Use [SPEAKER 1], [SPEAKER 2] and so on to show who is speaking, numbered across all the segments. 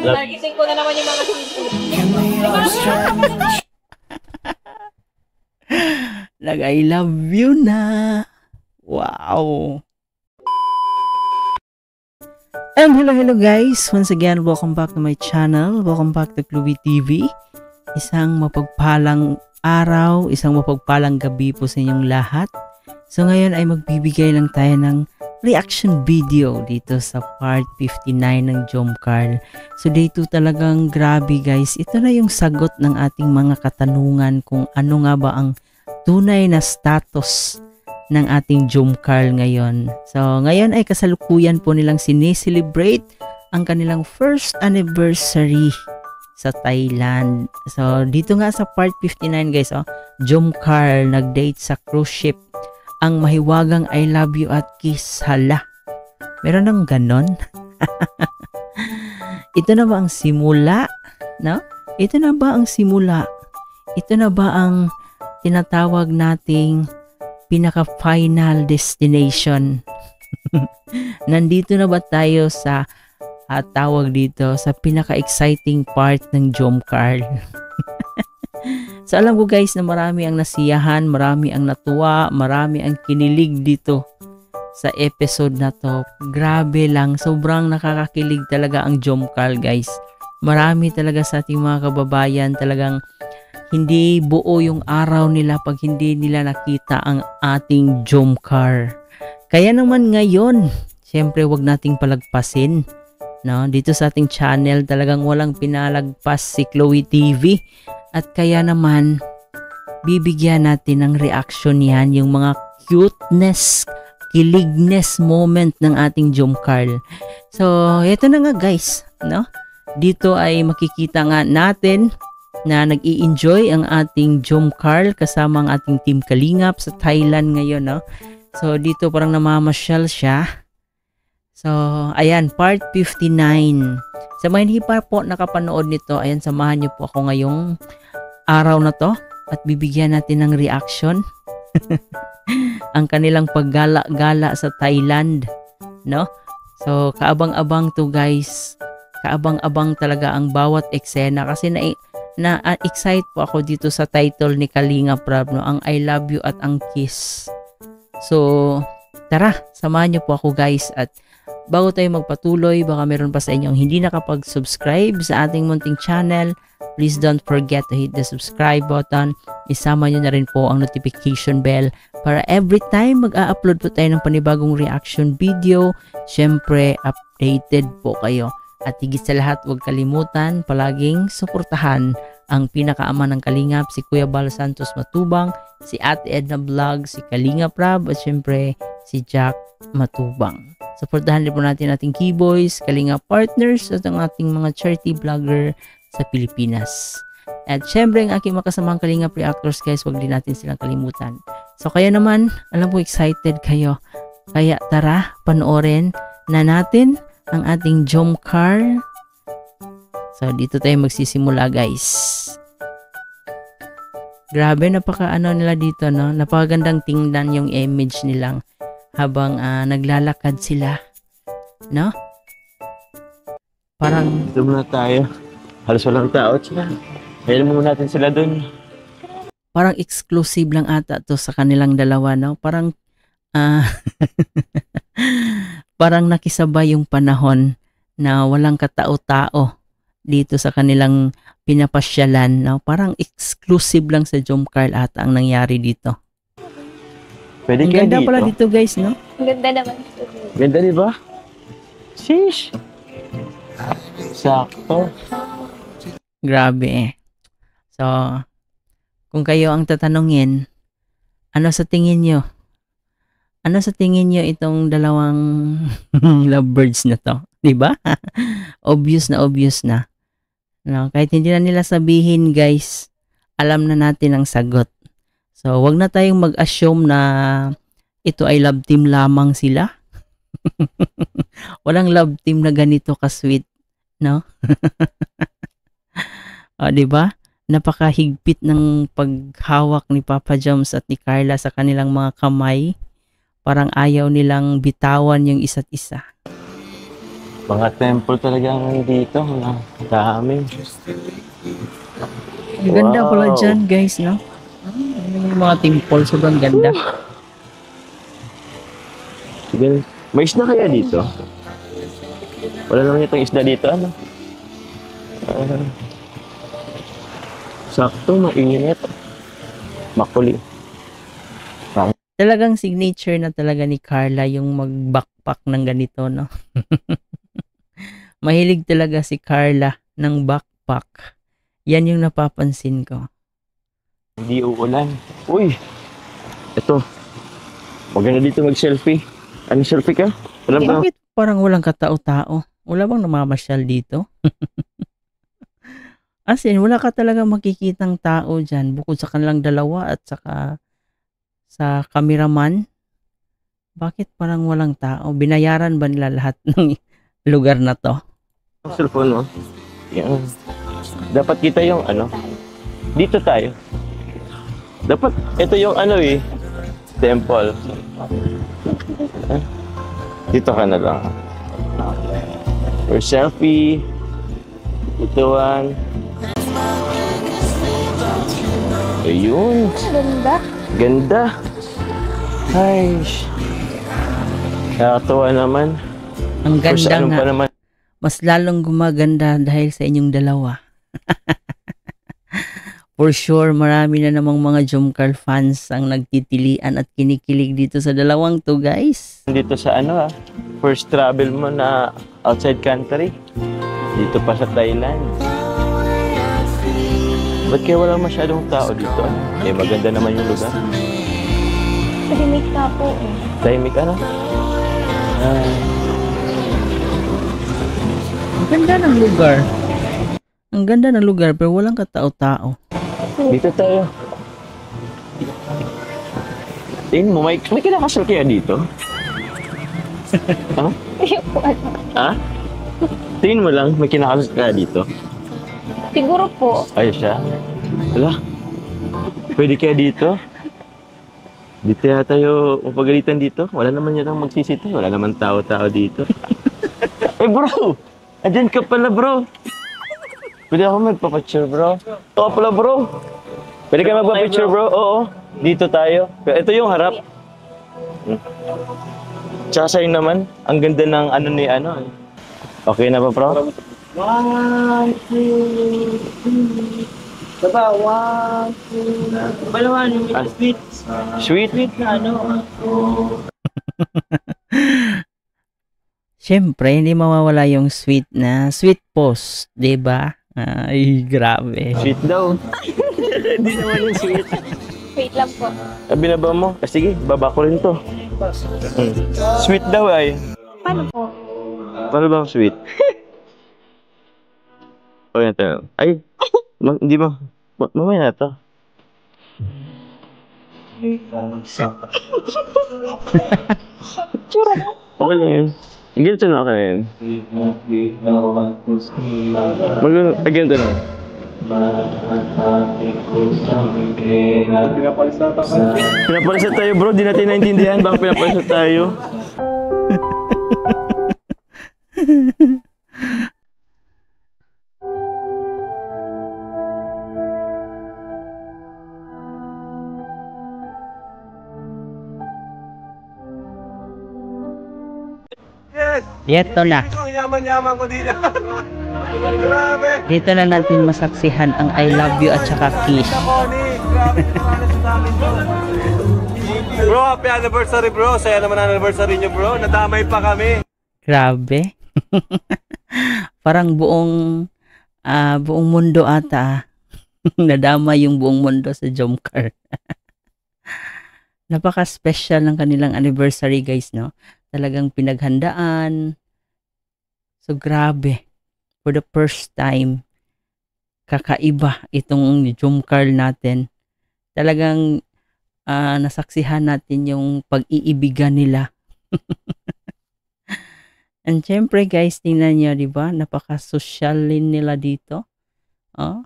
[SPEAKER 1] Marketing ko na naman yung mga seafood.
[SPEAKER 2] I love you na. Wow. And hello guys. Once again, welcome back to my channel. Welcome back to Chloe TV. Isang mapagpalang araw, isang mapagpalang gabi po sa inyong lahat. So ngayon ay magbibigay lang tayo ng reaction video dito sa part 59 ng Jomcarl. So day 2 talagang grabe guys. Ito na yung sagot ng ating mga katanungan kung ano nga ba ang tunay na status ng ating Jomcarl ngayon. So ngayon ay kasalukuyan po nilang sineselebrate ang kanilang first anniversary sa Thailand. So dito nga sa part 59 guys, Jomcarl nag-date sa cruise ship. Ang mahiwagang I love you at kiss. Hala, meron ng ganon. Ito na ba ang simula? No? Ito na ba ang simula? Ito na ba ang tinatawag nating pinaka-final destination? Nandito na ba tayo sa tawag dito sa pinaka-exciting part ng Jomcarl? So alam ko guys na marami ang nasiyahan, marami ang natuwa, marami ang kinilig dito sa episode na to. Grabe lang, sobrang nakakakilig talaga ang Jomcarl guys. Marami talaga sa ating mga kababayan talagang hindi buo yung araw nila pag hindi nila nakita ang ating Jomcarl. Kaya naman ngayon, syempre wag nating palagpasin. No? Dito sa ating channel talagang walang pinalagpas si Chloe TV. At kaya naman, bibigyan natin ng reaction yan, yung mga cuteness, kilignes moment ng ating Jomcarl. So, ito na nga guys, no? Dito ay makikita nga natin na nag-i-enjoy ang ating Jomcarl kasama ang ating Team Kalingap sa Thailand ngayon, no? So, dito parang namamasyal siya. So, ayan, part 59. Sa mga hindi pa po nakapanood nito, ayan, samahan niyo po ako ngayong araw na to at bibigyan natin ng reaction ang kanilang paggala-gala sa Thailand, no? So, kaabang-abang to guys. Kaabang-abang talaga ang bawat eksena kasi na-excite po ako dito sa title ni Kalinga Prab, no? Ang I love you at ang kiss. So, tara, samahan niyo po ako guys at bago tayo magpatuloy, baka meron pa sa inyong hindi nakapag-subscribe sa ating munting channel, please don't forget to hit the subscribe button. Isama nyo na rin po ang notification bell para every time mag-a-upload po tayo ng panibagong reaction video, syempre updated po kayo. At higit sa lahat, huwag kalimutan, palaging suportahan ang pinakaama ng Kalingap, si Kuya Bal Santos Matubang, si Ate Edna Vlog, si Kalinga Prab, at syempre si Jack Matubang. Suportahan din po natin ating Keyboys, Kalinga Partners at ang ating mga charity vlogger sa Pilipinas. At syempre ang aking makasamang Kalinga Reactors guys, wag din natin silang kalimutan. So kaya naman, alam ko excited kayo. Kaya tara, panoorin na natin ang ating Jomcarl. So dito tayo magsisimula guys. Grabe, napaka nila dito, no? Napakagandang tingnan yung image nilang habang naglalakad sila, no? Parang
[SPEAKER 3] doon muna tayo. Halos walang tao. Hayaan muna natin sila doon.
[SPEAKER 2] Parang exclusive lang ata to sa kanilang dalawa, no? Parang parang nakisabay yung panahon na walang katao-tao dito sa kanilang pinapasyalan, no? Parang exclusive lang sa Jomcarl ata ang nangyari dito.
[SPEAKER 3] Pwede
[SPEAKER 2] ang ganda pala dito guys, no?
[SPEAKER 1] Ang ganda naman.
[SPEAKER 3] Ganda di ba? Sheesh! Sakto.
[SPEAKER 2] Grabe eh. So, kung kayo ang tatanungin, ano sa tingin nyo? Ano sa tingin nyo itong dalawang lovebirds na to? Diba? Obvious na. No? Kahit hindi na nila sabihin guys, alam na natin ang sagot. So, wag na tayong mag-assume na ito ay love team lamang sila. Walang love team na ganito ka-sweet, no? O, diba? Napakahigpit ng paghawak ni Papa Joms at ni Carla sa kanilang mga kamay. Parang ayaw nilang bitawan yung isa't isa.
[SPEAKER 3] Mga temple talaga ang dito. Mga dami.
[SPEAKER 2] Ang ganda
[SPEAKER 3] Wow.
[SPEAKER 2] pala dyan, guys, no? Yung mga temple, sobrang ganda.
[SPEAKER 3] Sige. May isda kaya dito? Wala naman itong isda dito, ano? Ah, sakto, mainit. Makuli.
[SPEAKER 2] Talagang signature na talaga ni Carla yung mag-backpack ng ganito, no? Mahilig talaga si Carla ng backpack. Yan yung napapansin ko.
[SPEAKER 3] Hindi uulan. Uy! Ito. Maganda dito mag-selfie. Ano selfie ka? Alam ba?
[SPEAKER 2] Bakit parang walang katao-tao? Wala bang namamasyal dito? As in, wala ka talaga makikitang tao dyan bukod sa kanilang dalawa at saka sa cameraman. Bakit parang walang tao? Binayaran ba nila lahat ng lugar na to?
[SPEAKER 3] Ang cellphone mo. Yan. Dapat kita yung ano. Dito tayo. Dapat, ito yung ano eh. Temple. Ah, dito ka na lang. For selfie. Ituan. Ayun.
[SPEAKER 1] Ganda.
[SPEAKER 3] Ganda. Ay. Nakakatuwa naman.
[SPEAKER 2] Ang
[SPEAKER 3] For sa
[SPEAKER 2] ganda
[SPEAKER 3] ano
[SPEAKER 2] nga.
[SPEAKER 3] pa naman.
[SPEAKER 2] Mas lalong gumaganda dahil sa inyong dalawa. For sure, marami na namang mga Jomcar fans ang nagtitilian at kinikilig dito sa dalawang to, guys.
[SPEAKER 3] Dito sa ano first travel mo na outside country. Dito pa sa Thailand. Ba't kaya wala masyadong tao dito? Eh, maganda naman yung lugar.
[SPEAKER 1] Tahimik na po eh.
[SPEAKER 3] Tahimik ano?
[SPEAKER 2] Ang ganda ng lugar. Ang ganda ng lugar pero walang katao-tao.
[SPEAKER 3] Dito tayo. Tingin mo, may kinakasal kaya dito? Ha? Ha? Tingin mo lang, may kinakasal kaya dito?
[SPEAKER 1] Siguro po.
[SPEAKER 3] Ayos siya. Wala. Pwede kaya dito? Dito yata tayo mapagalitan dito. Wala naman yata magsisito. Wala naman tao-tao dito. Eh bro! Andyan ka pala bro. Pwede ako magpapicture bro. Oo pala bro. Pwede ka magpapicture bro? Oo. Dito tayo. Ito yung harap. Tsaka sa'yo naman. Ang ganda ng ano ni ano. Okay na ba bro?
[SPEAKER 4] 1, 2, 3. Diba? 1, 2. Balawan yung
[SPEAKER 3] Ah.
[SPEAKER 4] sweet.
[SPEAKER 3] Sweet?
[SPEAKER 4] Sweet na ano.
[SPEAKER 2] Siyempre, hindi mawawala yung sweet na sweet post, 'di ba? Ay, grabe.
[SPEAKER 3] Sweet daw. Hindi naman yung sweet.
[SPEAKER 1] Wait lang po.
[SPEAKER 3] Binaba mo. Ah, sige, baba ko rin to. Sweet daw ay.
[SPEAKER 1] Paano po?
[SPEAKER 3] Paano ba ang sweet? O yan tayo. Ay, hindi mo. Mamaya na to. Okay lang yun. Ganito na ako na yun. Ganito na. Pinapalisan tayo bro, di natin naintindihan bakit pinapalisan tayo.
[SPEAKER 2] Dito na.
[SPEAKER 4] Ang yaman-yaman ko dito. Grabe.
[SPEAKER 2] Dito na natin masaksihan ang I love you at saka kiss.
[SPEAKER 4] Connie, grabe naman sa dami bro. Bro, happy anniversary bro. Saya naman ang anniversary nyo bro. Nadamay pa kami.
[SPEAKER 2] Grabe. Parang buong mundo ata. Nadama yung buong mundo sa Jomcar. Napaka-special ng kanilang anniversary, guys, no? Talagang pinaghandaan. So, grabe. For the first time, kakaiba itong Jomcar natin. Talagang nasaksihan natin yung pag-iibigan nila. And syempre, guys, tingnan nyo, di ba? Napaka-sosyalin nila dito. Oh.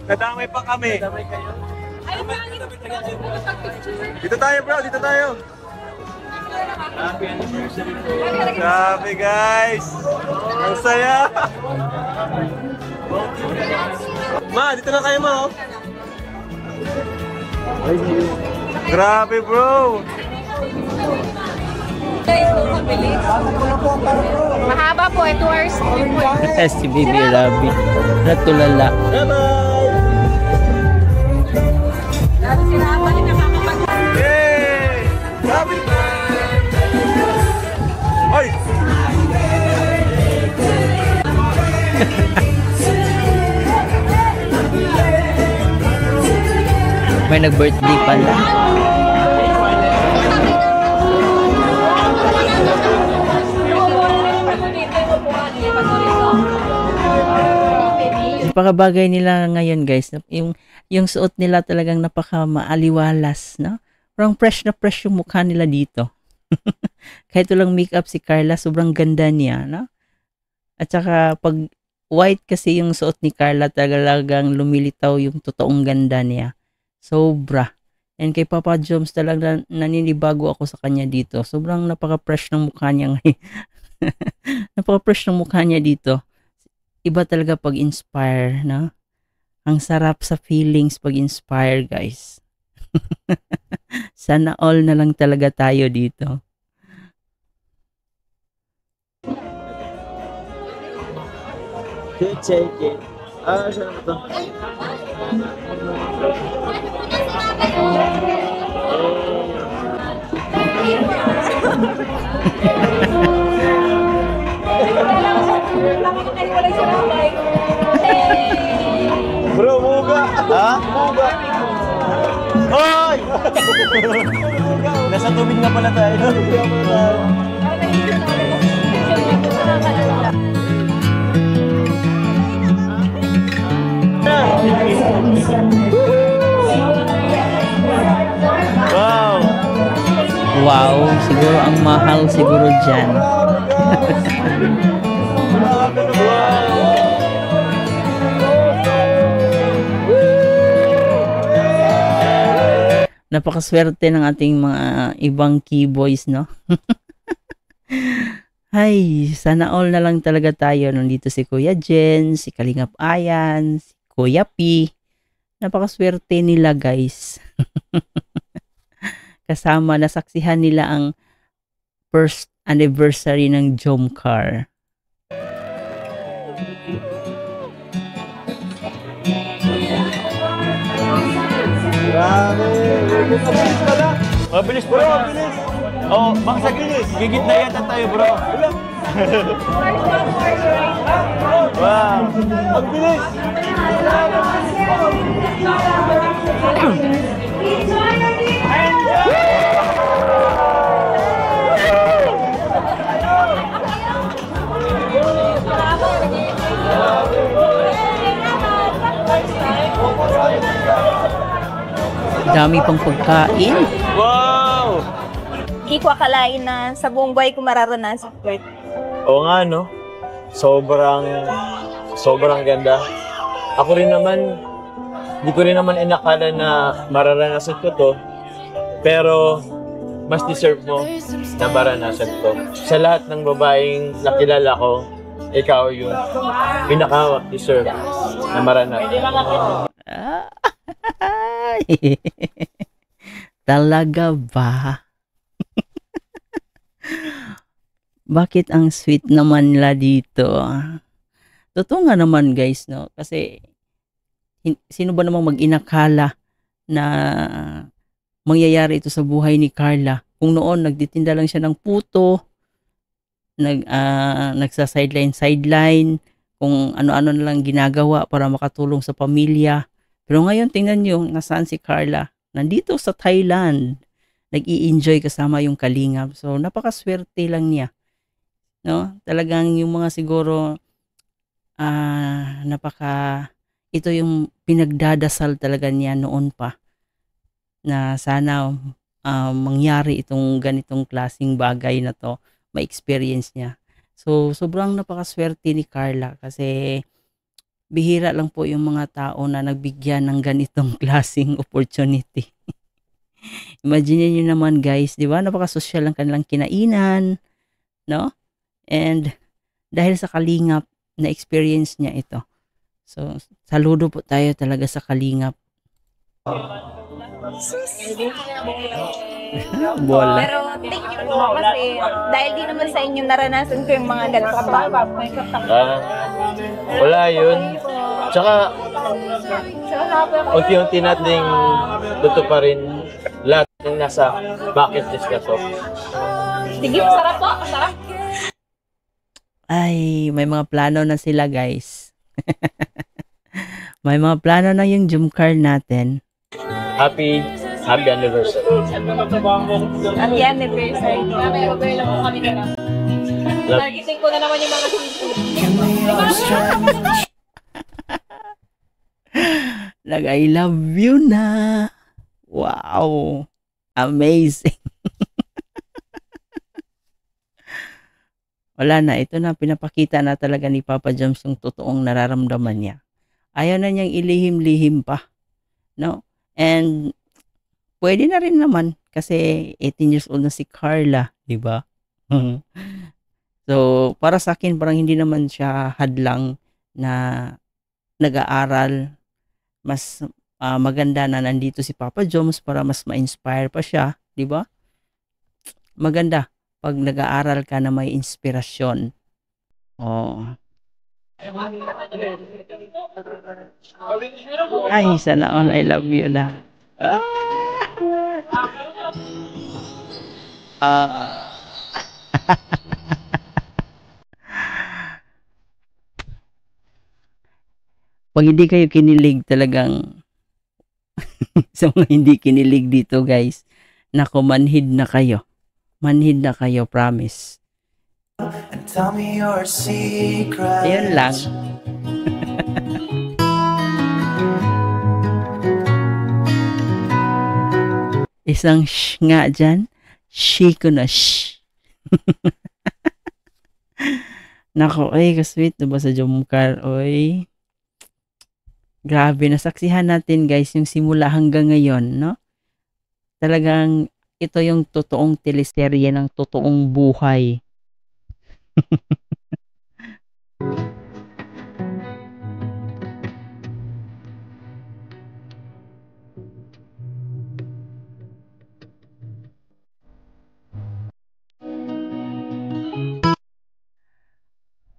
[SPEAKER 4] Nadamay pa kami. Dito tayo bro, dito tayo. Grabe guys! Ang saya! Ma, dito na kayo ma oh. Grabe bro!
[SPEAKER 1] Mahaba po, 2 hours.
[SPEAKER 2] Si Baby Rabbit. Natulala.
[SPEAKER 4] Bye-bye! Yay! Grabe! Ay!
[SPEAKER 2] May nag-birthday pala. Napakabagay nila ngayon guys. Yung suot nila talagang napaka maaliwalas, no? Parang fresh na fresh yung mukha nila dito. Kahit walang makeup si Carla, sobrang ganda niya, no? At saka pag white kasi yung suot ni Carla, talagang lumilitaw yung totoong ganda niya. Sobra. And kay Papa Joms talaga naninibago ako sa kanya dito. Sobrang napaka-fresh ng mukha niya ngayon. Napaka-fresh ng mukha niya dito. Iba talaga pag-inspire, no? Ang sarap sa feelings pag-inspire, guys. Sana all na lang talaga tayo dito.
[SPEAKER 3] Take it. Ah, saan ba ito?
[SPEAKER 4] Bro, muga!
[SPEAKER 3] Ha?
[SPEAKER 4] Muga! Hoy! Nasa tubig na pala tayo. Wow!
[SPEAKER 2] Wow, siguro ang mahal siguro dyan. Napakaswerte ng ating mga ibang keyboys, no? Ay, sana all na lang talaga tayo. Nandito si Kuya Jen, si Kalingap Ayan, si Kuya P. Napakaswerte nila, guys. Kasama, nasaksihan nila ang first anniversary ng Jomcar.
[SPEAKER 4] Grabe! Mabilis bro, mabilis! Oh, baka sa gilis. Gigit na yata tayo bro. Wow! Ang bilis!
[SPEAKER 2] Dami pang pagkain.
[SPEAKER 4] Wow!
[SPEAKER 1] Hindi ko akalain na sa buong buhay ko mararanasan ko.
[SPEAKER 4] Oo nga no. Sobrang ganda. Ako rin naman, hindi ko rin naman inakala na mararanasan ko to. Pero mas deserve mo na maranasan to. Sa lahat ng babaeng nakilala ko, ikaw yung pinaka-deserve na maranasan.
[SPEAKER 2] Ay, talaga ba? Bakit ang sweet naman nila dito? Totoo nga naman guys, no? Kasi sino ba namang mag-inakala na mangyayari ito sa buhay ni Carla? Kung noon nagtitinda lang siya ng puto, nagsa-sideline, kung ano-ano na lang ginagawa para makatulong sa pamilya. Pero ngayon, tingnan nyo, nasaan si Carla? Nandito sa Thailand. Nag-i-enjoy kasama yung kalingap. So, napakaswerte lang niya. No? Talagang yung mga siguro, ito yung pinagdadasal talaga niya noon pa. Na sana mangyari itong ganitong klaseng bagay na to. Ma-experience niya. So, sobrang napakaswerte ni Carla kasi bihira lang po yung mga tao na nagbigyan ng ganitong klaseng opportunity. Imagine niyo naman guys, di ba? Napaka-social ng kanilang kinainan, no? And dahil sa Kalingap, na-experience niya ito. So, saludo po tayo talaga sa Kalingap. Bola.
[SPEAKER 1] Pero thank you po kasi dahil di naman sa inyo naranasan ko yung mga ganitong bagay.
[SPEAKER 4] Wala yun. Tsaka, unti-unti nating tutuparin lahat ng nasa bucket list na to.
[SPEAKER 1] Sige, masarap po. Masarap.
[SPEAKER 2] Ay, may mga plano na sila guys. May mga plano na yung Jumcar natin.
[SPEAKER 4] Happy anniversary.
[SPEAKER 1] Happy anniversary. Nagising ko na naman yung mga
[SPEAKER 2] I love you na. Wow. Amazing. Wala na. Ito na. Pinapakita na talaga ni Papa Joms yung totoong nararamdaman niya. Ayaw na niyang ilihim-lihim pa. No? And pwede na rin naman kasi 18 years old na si Carla. Diba? So, para sa akin, parang hindi naman siya hadlang na nag-aaral. Mas maganda na nandito si Papa Joms para mas ma-inspire pa siya, di ba? Maganda pag nag-aaral ka na may inspirasyon. Oh. Ay, sana all I love you na. Pag hindi kayo kinilig talagang sa mga hindi kinilig dito guys, nako manhid na kayo. Manhid na kayo, promise.
[SPEAKER 5] And tell me your secret.
[SPEAKER 2] Ayun lang. Isang sh nga dyan. She ko na sh. Nako, ay, kasweet na ba sa Jumcar? Oy. Grabe, nasaksihan natin guys yung simula hanggang ngayon, no? Talagang ito yung totoong teleserye ng totoong buhay.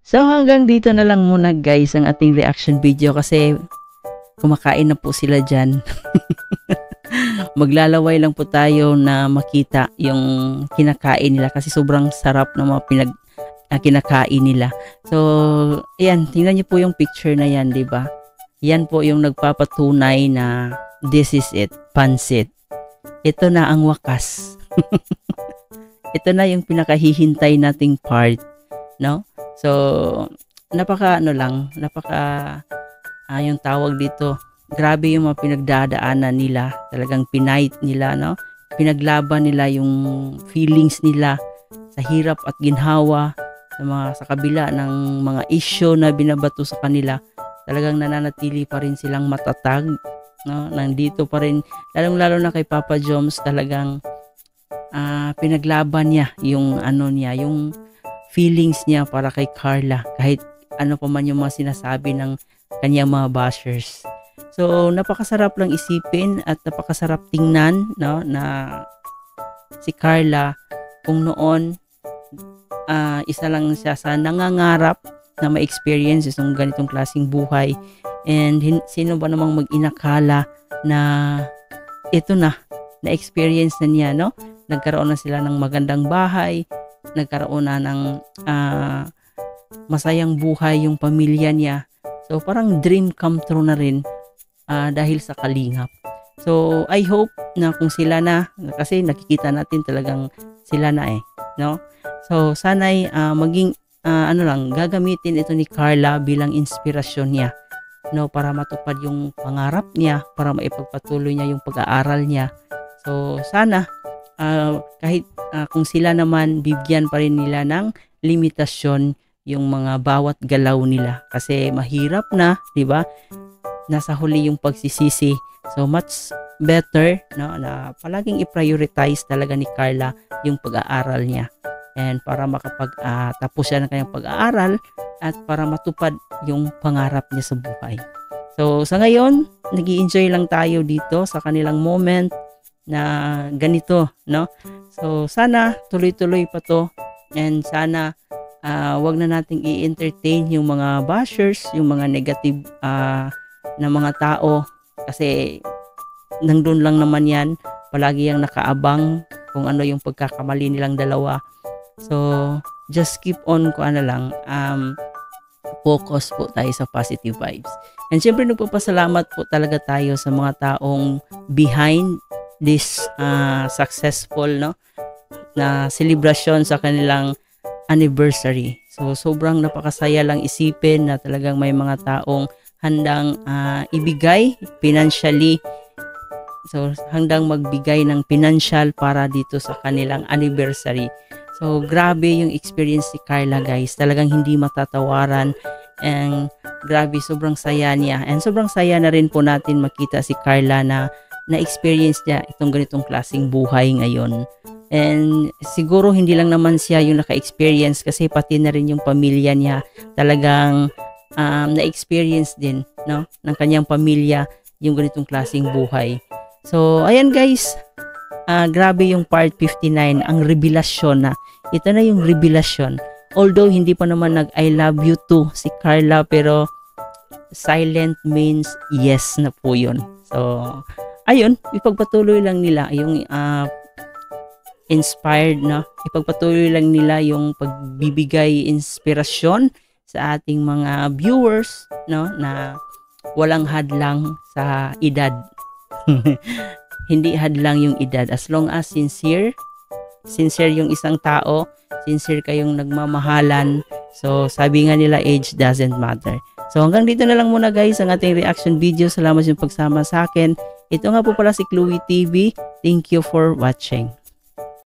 [SPEAKER 2] So hanggang dito na lang muna guys ang ating reaction video kasi kumakain na po sila dyan. Maglalaway lang po tayo na makita yung kinakain nila kasi sobrang sarap ng mga kinakain nila. So, ayan, tingnan niyo po yung picture na yan, di ba? Yan po yung nagpapatunay na this is it, pansit. Ito na ang wakas. Ito na yung pinakahihintay nating part, no? So, napaka yung tawag dito, grabe yung mga pinagdadaanan nila, talagang pinait nila, no? Pinaglaban nila yung feelings nila sa hirap at ginhawa, sa kabila ng mga issue na binabato sa kanila, talagang nananatili pa rin silang matatag, no? Nandito pa rin, lalong-lalo na kay Papa Joms, talagang pinaglaban niya yung yung feelings niya para kay Carla, kahit ano pa man yung mga sinasabi ng kanyang mga bashers. So, napakasarap lang isipin at napakasarap tingnan, no, na si Carla, kung noon, isa lang siya sa nangangarap na ma-experience yung ganitong klaseng buhay. And sino ba namang mag-inakala na ito na-experience na niya, no? Nagkaroon na sila ng magandang bahay, nagkaroon na ng masayang buhay yung pamilya niya. So, parang dream come true na rin dahil sa Kalingap. So, I hope na kung sila na, kasi nakikita natin talagang sila na no? So, sana'y maging, gagamitin ito ni Carla bilang inspirasyon niya, no? Para matupad yung pangarap niya, para maipagpatuloy niya yung pag-aaral niya. So, sana, kahit kung sila naman, bigyan pa rin nila ng limitasyon yung mga bawat galaw nila. Kasi mahirap na, di ba? Nasa huli yung pagsisisi. So, better, no, na palaging i-prioritize talaga ni Carla yung pag-aaral niya. And para tapos siya ng kanyang pag-aaral at para matupad yung pangarap niya sa buhay. So, sa ngayon, nag-i-enjoy lang tayo dito sa kanilang moment na ganito, no? So, sana tuloy-tuloy pa to and sana wag na nating i-entertain yung mga bashers, yung mga negative na mga tao kasi nandun lang naman yan, palagi yung nakaabang kung ano yung pagkakamali nilang dalawa. So, just keep on focus po tayo sa positive vibes. And syempre nagpapasalamat po talaga tayo sa mga taong behind this successful na celebration sa kanilang anniversary. So sobrang napakasaya lang isipin na talagang may mga taong handang ibigay financially. So handang magbigay ng financial para dito sa kanilang anniversary. So grabe yung experience ni Carla, guys. Talagang hindi matatawaran. And grabe, sobrang saya niya. And sobrang saya na rin po natin makita si Carla na na-experience niya itong ganitong klaseng buhay ngayon. And siguro hindi lang naman siya yung naka-experience kasi pati na rin yung pamilya niya talagang na-experience din, no, ng kanyang pamilya yung ganitong klaseng buhay. So ayan, guys, grabe yung part 59, ang revelasyon na. Ito na yung revelasyon. Although hindi pa naman I love you too si Carla, pero silent means yes na po yun. So ayun, ipagpatuloy lang nila yung inspired na, ipagpatuloy lang nila yung pagbibigay inspirasyon sa ating mga viewers, no, na walang hadlang sa edad. Hindi hadlang yung edad as long as sincere yung isang tao, sincere kayong nagmamahalan. So sabi nga nila, age doesn't matter. So hanggang dito na lang muna, guys, ang ating reaction video. Salamat yung pagsama sa akin. Ito nga po pala si Chloe TV. Thank you for watching.